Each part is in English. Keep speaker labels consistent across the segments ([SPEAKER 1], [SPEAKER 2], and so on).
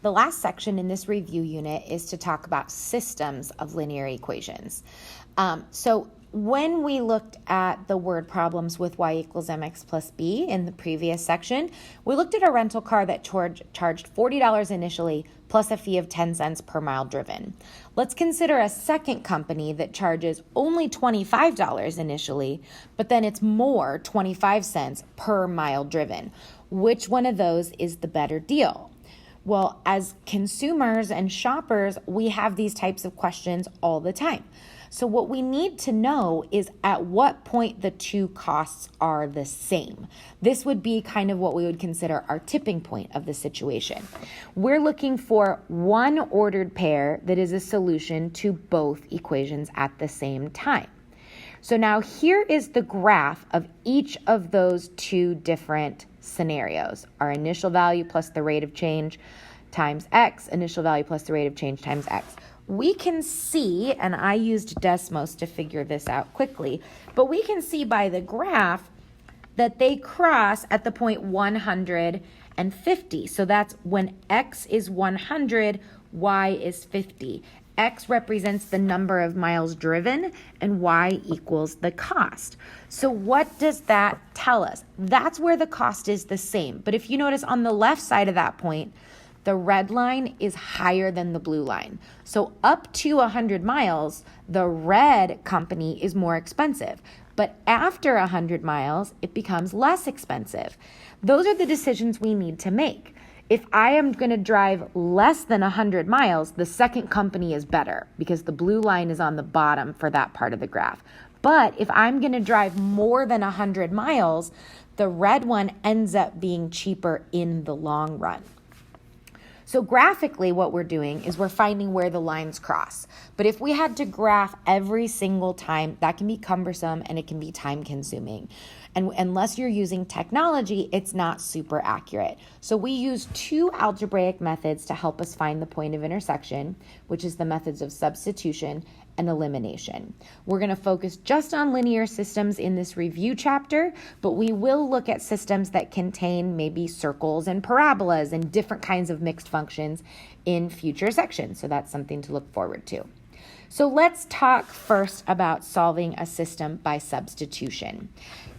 [SPEAKER 1] the last section in this review unit is to talk about systems of linear equations. So when we looked at the word problems with y equals mx plus b in the previous section, we looked at a rental car that charged $40 initially plus a fee of 10 cents per mile driven. Let's consider a second company that charges only $25 initially, but then it's more, 25 cents per mile driven. Which one of those is the better deal? Well, as consumers and shoppers, we have these types of questions all the time. So what we need to know is at what point the two costs are the same. This would be kind of what we would consider our tipping point of the situation. We're looking for one ordered pair that is a solution to both equations at the same time. So now here is the graph of each of those two different scenarios. Our initial value plus the rate of change times x, initial value plus the rate of change times x. We can see, and I used Desmos to figure this out quickly, but we can see by the graph that they cross at the point 150. So that's when x is 100, y is 50. X represents the number of miles driven, and y equals the cost. So what does that tell us? That's where the cost is the same. But if you notice on the left side of that point, the red line is higher than the blue line. So up to 100 miles, the red company is more expensive. But after 100 miles, it becomes less expensive. Those are the decisions we need to make. If I am going to drive less than 100 miles, the second company is better because the blue line is on the bottom for that part of the graph. But if I'm going to drive more than 100 miles, the red one ends up being cheaper in the long run. So graphically, what we're doing is we're finding where the lines cross. But if we had to graph every single time, that can be cumbersome and it can be time consuming. And unless you're using technology, it's not super accurate. So we use two algebraic methods to help us find the point of intersection, which is the methods of substitution and elimination. We're going to focus just on linear systems in this review chapter, but we will look at systems that contain maybe circles and parabolas and different kinds of mixed functions in future sections. So that's something to look forward to. So let's talk first about solving a system by substitution.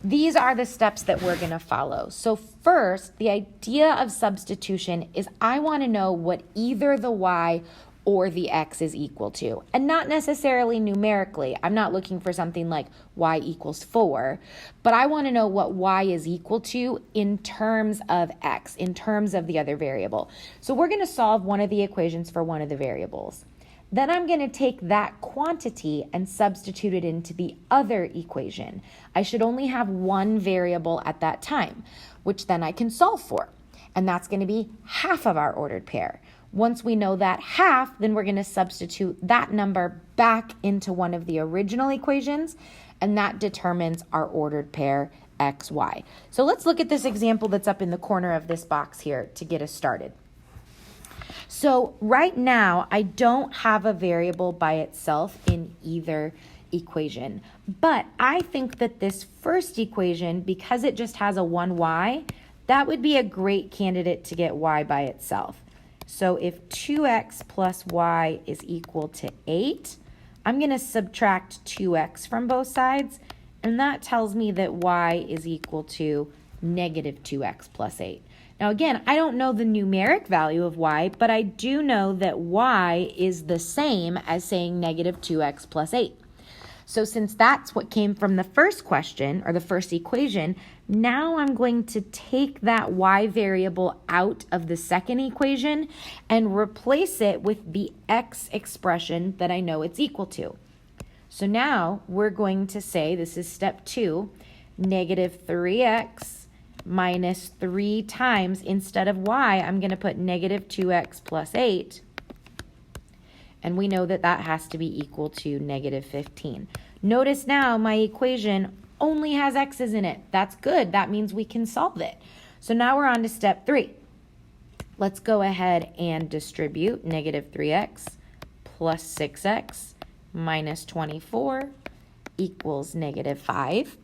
[SPEAKER 1] These are the steps that we're going to follow. So first, the idea of substitution is I want to know what either the y or the x is equal to, and not necessarily numerically. I'm not looking for something like y equals 4, but I want to know what y is equal to in terms of x, in terms of the other variable. So we're going to solve one of the equations for one of the variables. Then I'm going to take that quantity and substitute it into the other equation. I should only have one variable at that time, which then I can solve for. And that's going to be half of our ordered pair. Once we know that half, then we're going to substitute that number back into one of the original equations, and that determines our ordered pair x, y. So let's look at this example that's up in the corner of this box here to get us started. So right now, I don't have a variable by itself in either equation, but I think that this first equation, because it just has a 1y, that would be a great candidate to get y by itself. So if 2x plus y is equal to 8, I'm going to subtract 2x from both sides, and that tells me that y is equal to negative 2x plus 8. Now again, I don't know the numeric value of y, but I do know that y is the same as saying negative 2x plus 8. So since that's what came from the first question, or the first equation, now I'm going to take that y variable out of the second equation and replace it with the x expression that I know it's equal to. So now we're going to say, this is step 2, negative 3x minus 3 times, instead of y, I'm going to put negative 2x plus 8. And we know that that has to be equal to negative 15. Notice now my equation only has x's in it. That's good. That means we can solve it. So now we're on to step 3. Let's go ahead and distribute negative 3x plus 6x minus 24 equals negative 5.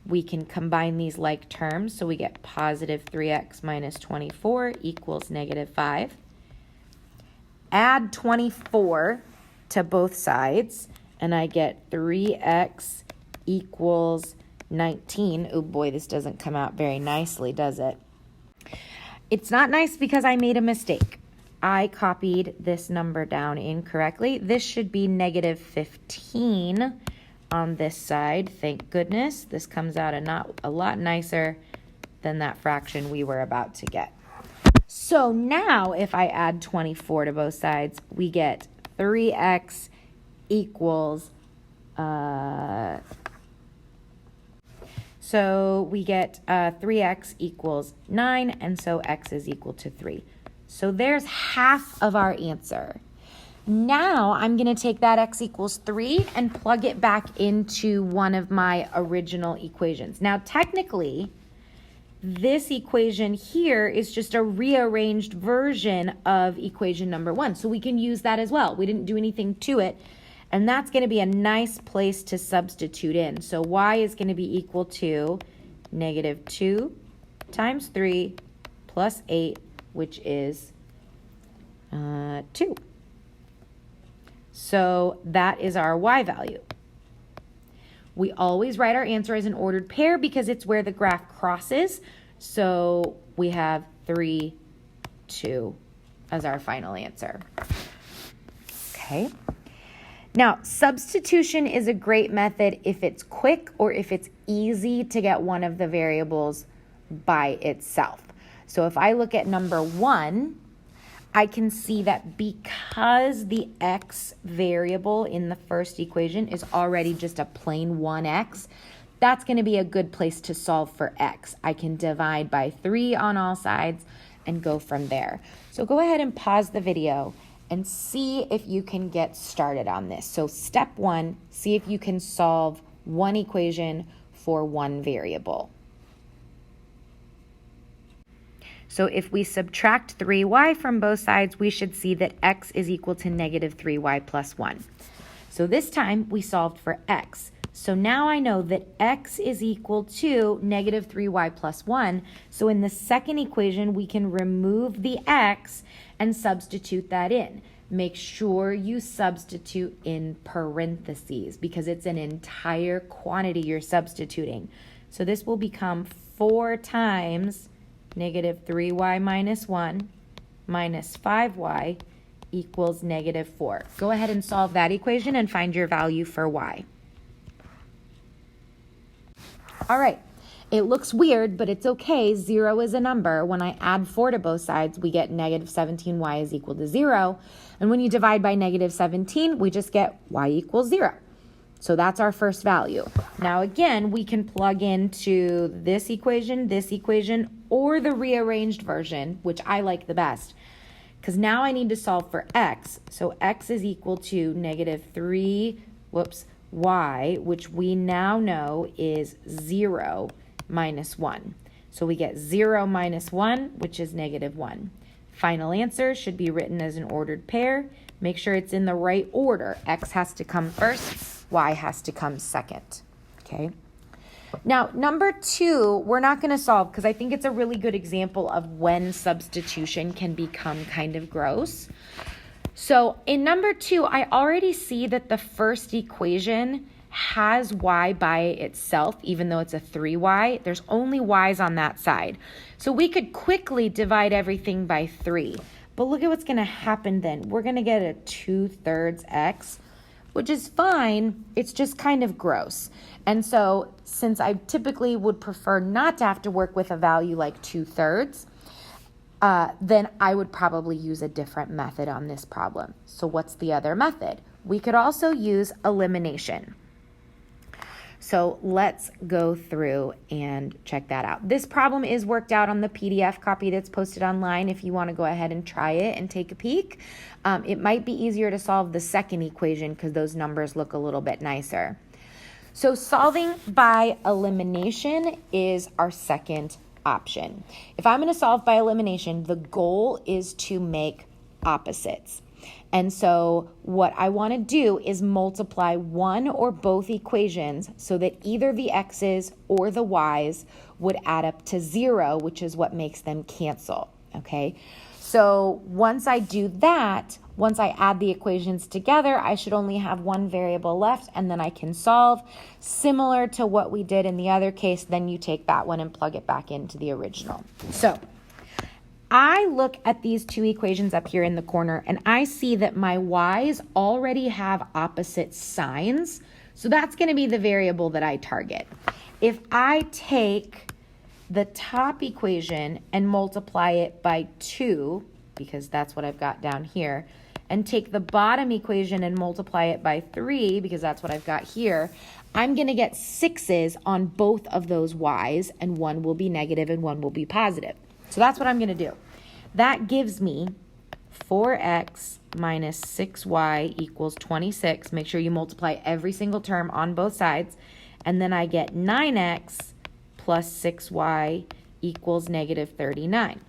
[SPEAKER 1] We can combine these like terms, so we get positive 3x minus 24 equals negative 5. add 24 to both sides, and I get 3x equals 19. Oh boy, this doesn't come out very nicely, does it? It's not nice because I made a mistake. I copied this number down incorrectly. This should be negative 15 on this side. Thank goodness. This comes out a lot nicer than that fraction we were about to get. So now if I add 24 to both sides, we get 3x equals, so we get 3x equals 9, and so x is equal to 3. So there's half of our answer. Now I'm going to take that x equals 3 and plug it back into one of my original equations. Now technically, this equation here is just a rearranged version of equation number 1. So we can use that as well. We didn't do anything to it. And that's going to be a nice place to substitute in. So y is going to be equal to negative 2 times 3 plus 8, which is 2. So that is our y value. We always write our answer as an ordered pair because it's where the graph crosses. So we have 3, 2 as our final answer. Okay. Now, substitution is a great method if it's quick or if it's easy to get one of the variables by itself. So if I look at number 1, I can see that because the x variable in the first equation is already just a plain 1x, that's going to be a good place to solve for x. I can divide by 3 on all sides and go from there. So go ahead and pause the video and see if you can get started on this. So step 1, see if you can solve one equation for one variable. So if we subtract 3y from both sides, we should see that x is equal to negative 3y plus 1. So this time we solved for x. So now I know that x is equal to negative 3y plus 1. So in the second equation, we can remove the x and substitute that in. Make sure you substitute in parentheses because it's an entire quantity you're substituting. So this will become 4 times negative 3y minus 1 minus 5y equals negative 4. Go ahead and solve that equation and find your value for y. All right, it looks weird, but it's okay. 0 is a number. When I add 4 to both sides, we get negative 17y is equal to 0. And when you divide by negative 17, we just get y equals 0. So that's our first value. Now again, we can plug into this equation, or the rearranged version, which I like the best. Because now I need to solve for x. So x is equal to negative 3y, which we now know is 0 minus 1. So we get 0 minus 1, which is negative 1. Final answer should be written as an ordered pair. Make sure it's in the right order. X has to come first, y has to come second. Okay. Now, number 2, we're not going to solve because I think it's a really good example of when substitution can become kind of gross. So in number 2, I already see that the first equation has y by itself, even though it's a 3y. There's only y's on that side. So we could quickly divide everything by 3. But look at what's going to happen then. We're going to get a 2/3 x, which is fine. It's just kind of gross. And so since I typically would prefer not to have to work with a value like 2/3, then I would probably use a different method on this problem. So what's the other method? We could also use elimination. So let's go through and check that out. This problem is worked out on the PDF copy that's posted online if you want to go ahead and try it and take a peek. It might be easier to solve the second equation because those numbers look a little bit nicer. So solving by elimination is our second option. If I'm going to solve by elimination, the goal is to make opposites. And so what I want to do is multiply one or both equations so that either the x's or the y's would add up to 0, which is what makes them cancel. Okay, So once I do that, once I add the equations together, I should only have one variable left, and then I can solve. Similar to what we did in the other case, then you take that one and plug it back into the original. So I look at these two equations up here in the corner, and I see that my y's already have opposite signs. So that's going to be the variable that I target. If I take the top equation and multiply it by 2, because that's what I've got down here, and take the bottom equation and multiply it by 3, because that's what I've got here, I'm going to get 6's on both of those y's, and one will be negative and one will be positive. So that's what I'm going to do. That gives me 4x minus 6y equals 26. Make sure you multiply every single term on both sides. And then I get 9x plus 6y equals negative 39.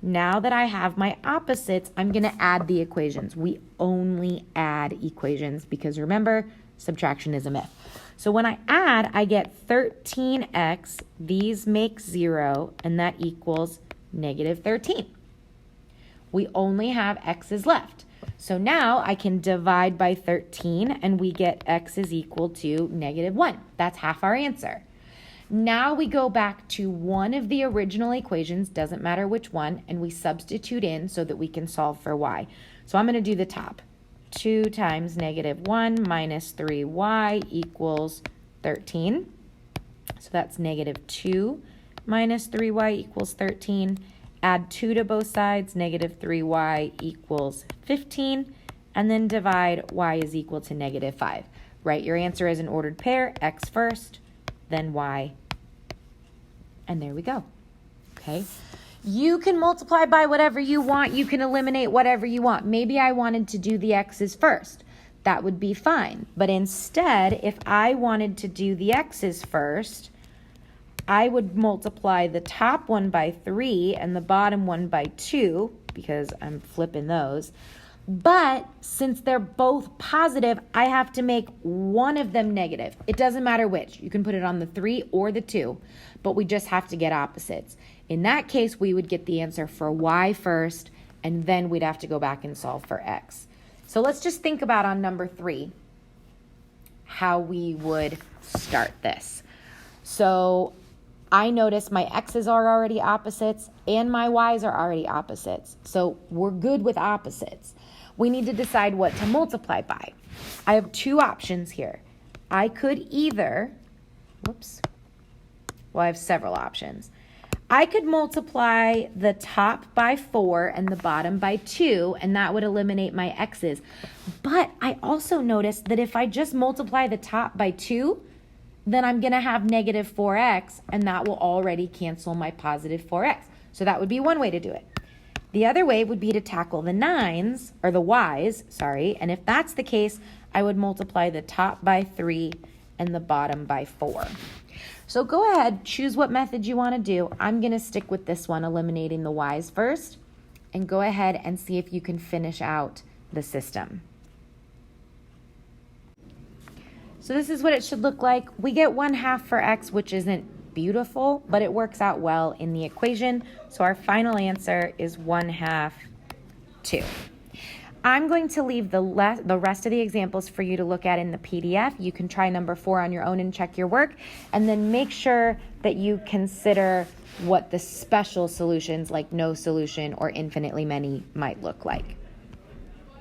[SPEAKER 1] Now that I have my opposites, I'm going to add the equations. We only add equations because remember, subtraction is a myth. So when I add, I get 13x, these make 0, and that equals negative 13. We only have x's left. So now I can divide by 13, and we get x is equal to negative 1. That's half our answer. Now we go back to one of the original equations, doesn't matter which one, and we substitute in so that we can solve for y. So I'm going to do the top. 2 times negative 1 minus 3y equals 13. So that's negative 2 minus 3y equals 13. Add 2 to both sides, negative 3y equals 15. And then divide y is equal to negative 5. Write your answer as an ordered pair, x first, then y. And there we go. Okay. You can multiply by whatever you want. You can eliminate whatever you want. Maybe I wanted to do the x's first. That would be fine. But instead, if I wanted to do the x's first, I would multiply the top one by 3 and the bottom one by 2 because I'm flipping those. But since they're both positive, I have to make one of them negative. It doesn't matter which. You can put it on the 3 or the 2, but we just have to get opposites. In that case, we would get the answer for y first, and then we'd have to go back and solve for x. So let's just think about on number 3 how we would start this. So I notice my x's are already opposites and my y's are already opposites. So we're good with opposites. We need to decide what to multiply by. I have two options here. I could either, I have several options. I could multiply the top by 4 and the bottom by 2, and that would eliminate my x's. But I also noticed that if I just multiply the top by 2, then I'm going to have negative 4x, and that will already cancel my positive 4x. So that would be one way to do it. The other way would be to tackle the y's, and if that's the case, I would multiply the top by 3 and the bottom by 4. So go ahead, choose what method you want to do. I'm going to stick with this one, eliminating the y's first, and go ahead and see if you can finish out the system. So this is what it should look like. We get 1/2 for x, which isn't beautiful, but it works out well in the equation. So our final answer is 1/2, 2. I'm going to leave the rest of the examples for you to look at in the PDF. You can try number 4 on your own and check your work, and then make sure that you consider what the special solutions like no solution or infinitely many might look like.